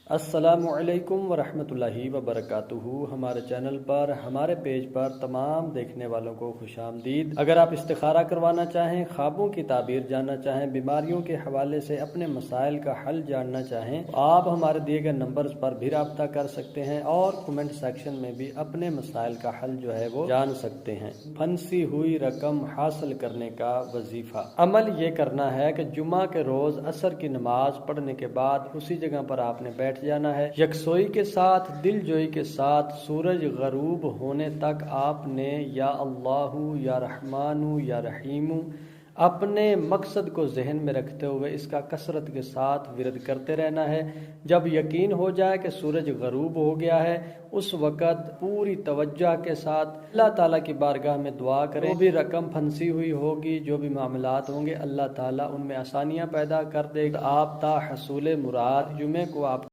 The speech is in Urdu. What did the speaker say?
السلام علیکم ورحمۃ اللہ وبرکاتہ۔ ہمارے چینل پر، ہمارے پیج پر تمام دیکھنے والوں کو خوش آمدید۔ اگر آپ استخارہ کروانا چاہیں، خوابوں کی تعبیر جاننا چاہیں، بیماریوں کے حوالے سے اپنے مسائل کا حل جاننا چاہیں، آپ ہمارے دیے گئے نمبرز پر بھی رابطہ کر سکتے ہیں اور کمنٹ سیکشن میں بھی اپنے مسائل کا حل جو ہے وہ جان سکتے ہیں۔ پھنسی ہوئی رقم حاصل کرنے کا وظیفہ۔ عمل یہ کرنا ہے کہ جمعہ کے روز عصر کی نماز پڑھنے کے بعد اسی جگہ پر آپ نے بیٹھ جانا ہے، یکسوئی کے ساتھ، دل جوئی کے ساتھ۔ سورج غروب ہونے تک آپ نے یا اللہ یا رحمان یا رحیم اپنے مقصد کو ذہن میں رکھتے ہوئے اس کا کثرت کے ساتھ ورد کرتے رہنا ہے۔ جب یقین ہو جائے کہ سورج غروب ہو گیا ہے، اس وقت پوری توجہ کے ساتھ اللہ تعالیٰ کی بارگاہ میں دعا کریں۔ جو بھی رقم پھنسی ہوئی ہوگی، جو بھی معاملات ہوں گے، اللہ تعالیٰ ان میں آسانیاں پیدا کر دے گا۔ آپ تا حصول مراد جمعے کو آپ